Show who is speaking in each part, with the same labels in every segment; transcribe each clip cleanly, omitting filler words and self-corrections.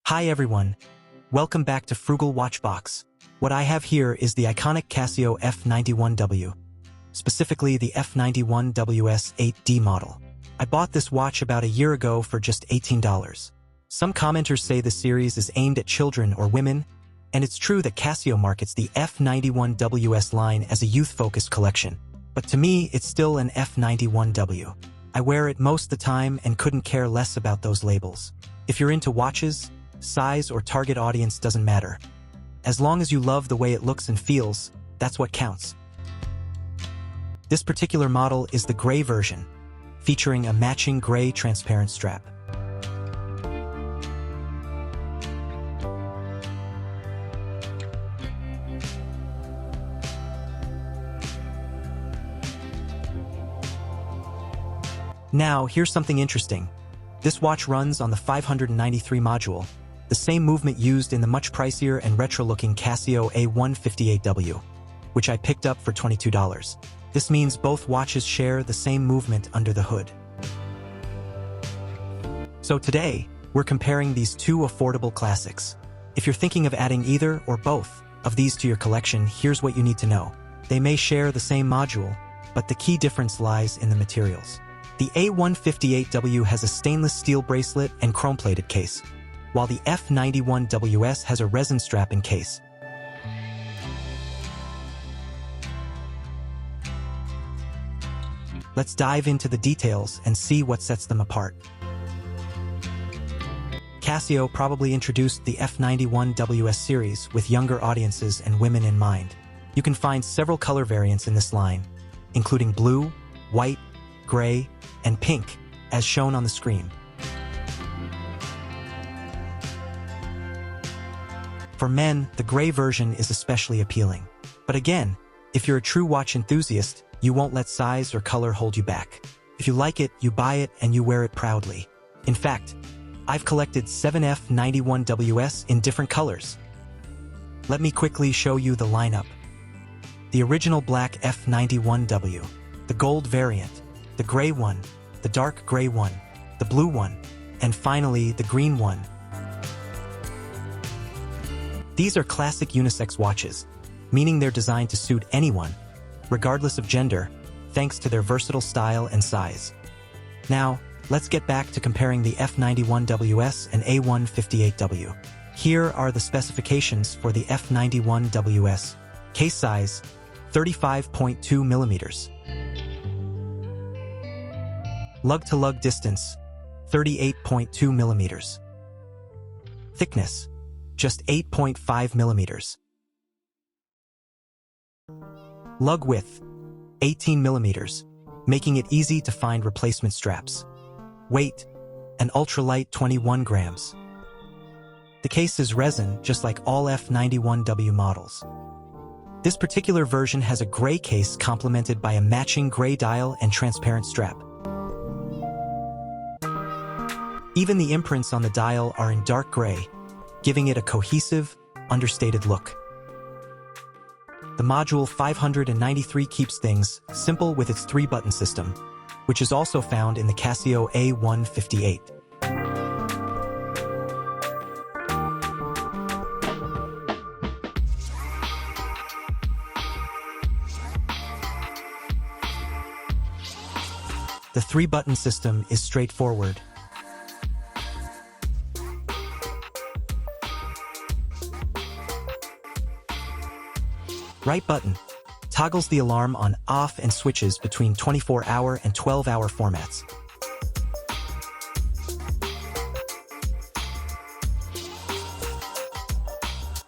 Speaker 1: Hi everyone, welcome back to Frugal Watchbox. What I have here is the iconic Casio F-91W, specifically the F-91WS 8D model. I bought this watch about a year ago for just $18. Some commenters say the series is aimed at children or women, and it's true that Casio markets the F-91WS line as a youth-focused collection. But to me, it's still an F-91W. I wear it most of the time and couldn't care less about those labels. If you're into watches, size or target audience doesn't matter. As long as you love the way it looks and feels, that's what counts. This particular model is the gray version, featuring a matching gray transparent strap. Now, here's something interesting. This watch runs on the 593 module, the same movement used in the much pricier and retro-looking Casio A158W, which I picked up for $22. This means both watches share the same movement under the hood. So today, we're comparing these two affordable classics. If you're thinking of adding either or both of these to your collection, here's what you need to know. They may share the same module, but the key difference lies in the materials. The A158W has a stainless steel bracelet and chrome-plated case, while the F-91WS has a resin strap and case. Let's dive into the details and see what sets them apart. Casio probably introduced the F-91WS series with younger audiences and women in mind. You can find several color variants in this line, including blue, white, gray, and pink, as shown on the screen. For men, the gray version is especially appealing. But again, if you're a true watch enthusiast, you won't let size or color hold you back. If you like it, you buy it and you wear it proudly. In fact, I've collected 7 F-91WS in different colors. Let me quickly show you the lineup. The original black F-91W, the gold variant, the gray one, the dark gray one, the blue one, and finally the green one. These are classic unisex watches, meaning they're designed to suit anyone, regardless of gender, thanks to their versatile style and size. Now, let's get back to comparing the F-91WS and A158W. Here are the specifications for the F-91WS. Case size, 35.2 millimeters. Lug-to-lug distance, 38.2 millimeters. Thickness, just 8.5 millimeters. Lug width, 18 millimeters, making it easy to find replacement straps. Weight, an ultralight 21 grams. The case is resin, just like all F-91W models. This particular version has a gray case complemented by a matching gray dial and transparent strap. Even the imprints on the dial are in dark gray, giving it a cohesive, understated look. The module 593 keeps things simple with its 3-button system, which is also found in the Casio A158. The 3-button system is straightforward. Right button toggles the alarm on off and switches between 24-hour and 12-hour formats.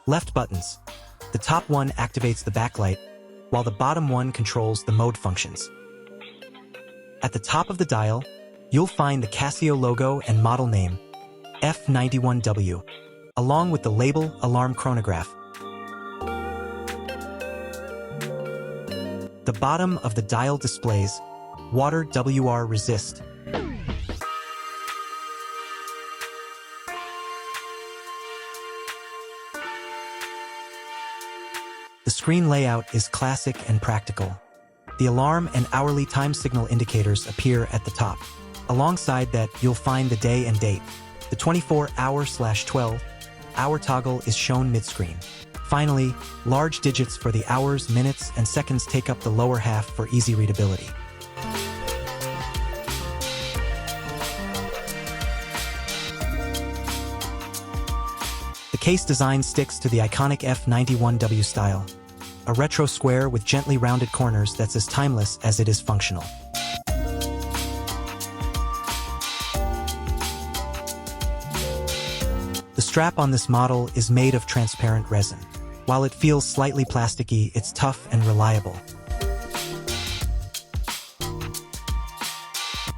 Speaker 1: Left buttons. The top one activates the backlight, while the bottom one controls the mode functions. At the top of the dial, you'll find the Casio logo and model name, F-91W, along with the label Alarm Chronograph. The bottom of the dial displays Water WR Resist. The screen layout is classic and practical. The alarm and hourly time signal indicators appear at the top. Alongside that, you'll find the day and date, the 24-hour/12, hour toggle is shown mid-screen. Finally, large digits for the hours, minutes, and seconds take up the lower half for easy readability. The case design sticks to the iconic F-91W style, a retro square with gently rounded corners that's as timeless as it is functional. The strap on this model is made of transparent resin. While it feels slightly plasticky, it's tough and reliable.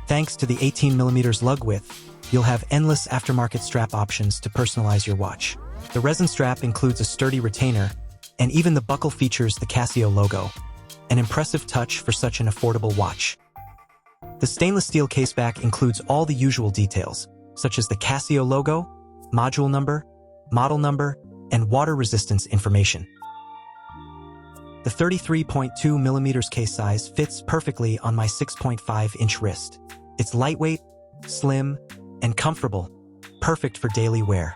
Speaker 1: Thanks to the 18mm lug width, you'll have endless aftermarket strap options to personalize your watch. The resin strap includes a sturdy retainer, and even the buckle features the Casio logo, an impressive touch for such an affordable watch. The stainless steel caseback includes all the usual details, such as the Casio logo, module number, model number, and water resistance information. The 33.2mm case size fits perfectly on my 6.5-inch wrist. It's lightweight, slim, and comfortable, perfect for daily wear.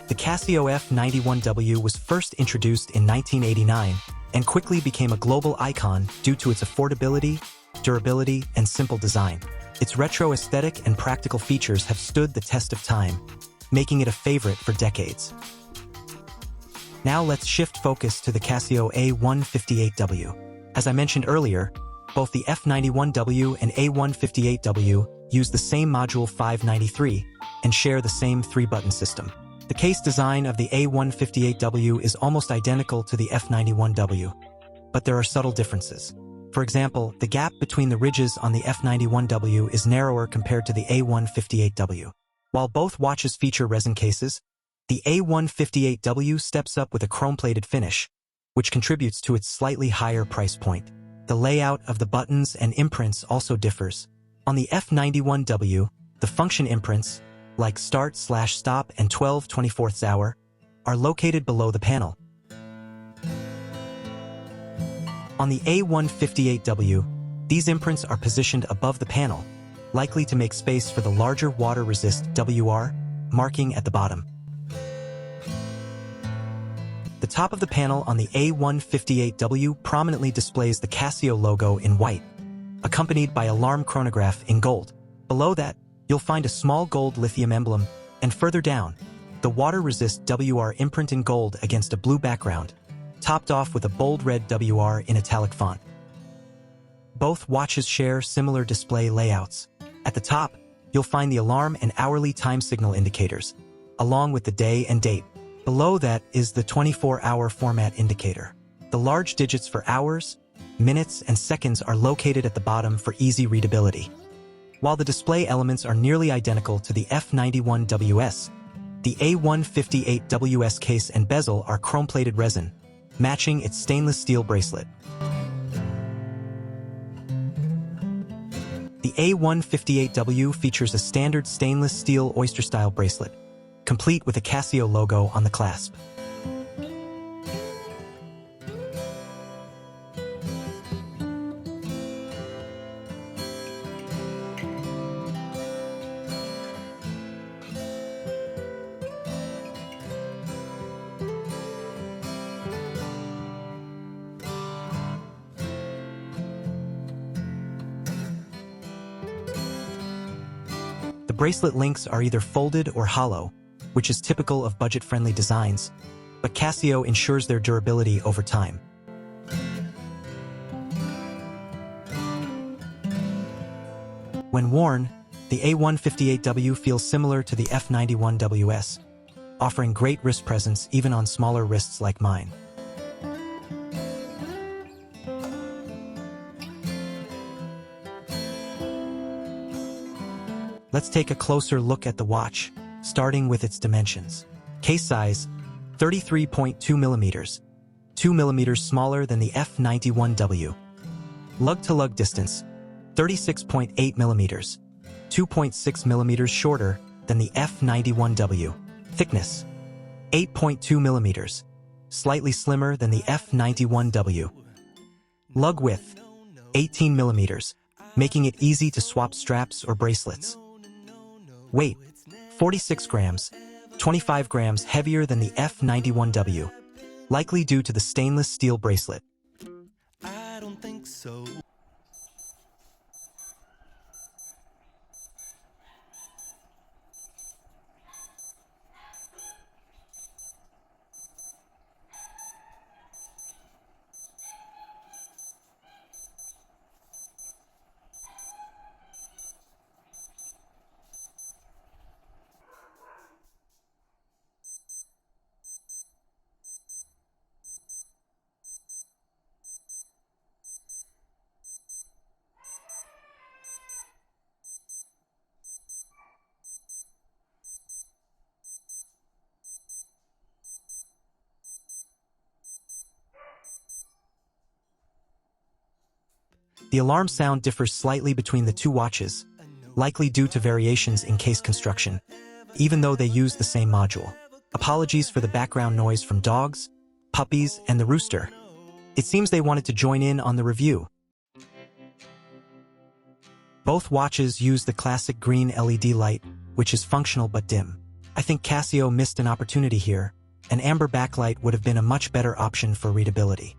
Speaker 1: The Casio F-91W was first introduced in 1989 and quickly became a global icon due to its affordability, durability, and simple design. Its retro aesthetic and practical features have stood the test of time, making it a favorite for decades. Now let's shift focus to the Casio A158W. As I mentioned earlier, both the F-91W and A158W use the same module 593 and share the same 3-button system. The case design of the A158W is almost identical to the F-91W, but there are subtle differences. For example, the gap between the ridges on the F-91W is narrower compared to the A158W. While both watches feature resin cases, the A158W steps up with a chrome-plated finish, which contributes to its slightly higher price point. The layout of the buttons and imprints also differs. On the F-91W, the function imprints, like start/stop and 12/24 hour, are located below the panel. On the A158W, these imprints are positioned above the panel, likely to make space for the larger water-resist WR marking at the bottom. The top of the panel on the A158W prominently displays the Casio logo in white, accompanied by alarm chronograph in gold. Below that, you'll find a small gold lithium emblem, and further down, the water-resist WR imprint in gold against a blue background, topped off with a bold red WR in italic font. Both watches share similar display layouts. At the top, you'll find the alarm and hourly time signal indicators, along with the day and date. Below that is the 24-hour format indicator. The large digits for hours, minutes, and seconds are located at the bottom for easy readability. While the display elements are nearly identical to the F-91WS, the A158WS case and bezel are chrome-plated resin, matching its stainless steel bracelet. The A158W features a standard stainless steel oyster-style bracelet, complete with a Casio logo on the clasp. The bracelet links are either folded or hollow, which is typical of budget-friendly designs, but Casio ensures their durability over time. When worn, the A158W feels similar to the F-91WS, offering great wrist presence even on smaller wrists like mine. Let's take a closer look at the watch, starting with its dimensions. Case size, 33.2mm, 2mm smaller than the F-91W. Lug-to-lug distance, 36.8mm, 2.6mm shorter than the F-91W. Thickness, 8.2mm, slightly slimmer than the F-91W. Lug width, 18mm, making it easy to swap straps or bracelets. Weight, 46 grams, 25 grams heavier than the F-91W, likely due to the stainless steel bracelet.
Speaker 2: I don't think so.
Speaker 1: The alarm sound differs slightly between the two watches, likely due to variations in case construction, even though they use the same module. Apologies for the background noise from dogs, puppies, and the rooster. It seems they wanted to join in on the review. Both watches use the classic green LED light, which is functional but dim. I think Casio missed an opportunity here. An amber backlight would have been a much better option for readability.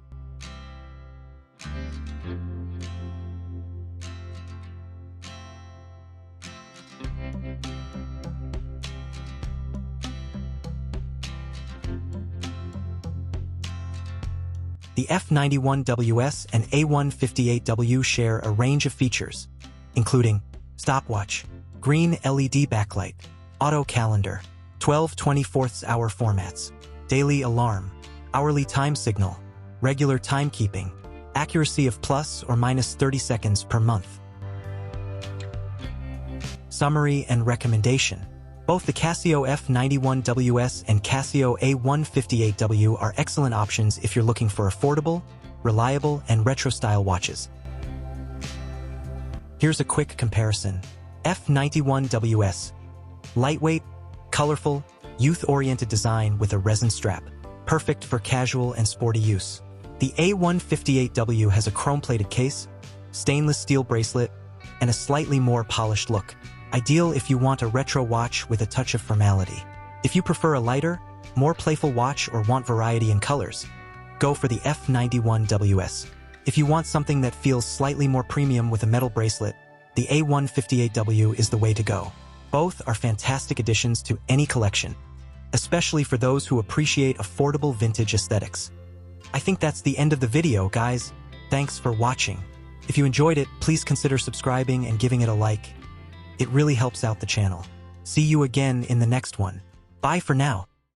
Speaker 1: The F-91WS and A158W share a range of features, including stopwatch, green LED backlight, auto calendar, 12/24-hour formats, daily alarm, hourly time signal, regular timekeeping, accuracy of plus or minus 30 seconds per month. Summary and recommendation. Both the Casio F-91WS and Casio A158W are excellent options if you're looking for affordable, reliable, and retro-style watches. Here's a quick comparison. F-91WS. Lightweight, colorful, youth-oriented design with a resin strap. Perfect for casual and sporty use. The A158W has a chrome-plated case, stainless steel bracelet, and a slightly more polished look. Ideal if you want a retro watch with a touch of formality. If you prefer a lighter, more playful watch or want variety in colors, go for the F-91WS. If you want something that feels slightly more premium with a metal bracelet, the A158W is the way to go. Both are fantastic additions to any collection, especially for those who appreciate affordable vintage aesthetics. I think that's the end of the video, guys. Thanks for watching. If you enjoyed it, please consider subscribing and giving it a like. It really helps out the channel. See you again in the next one. Bye for now.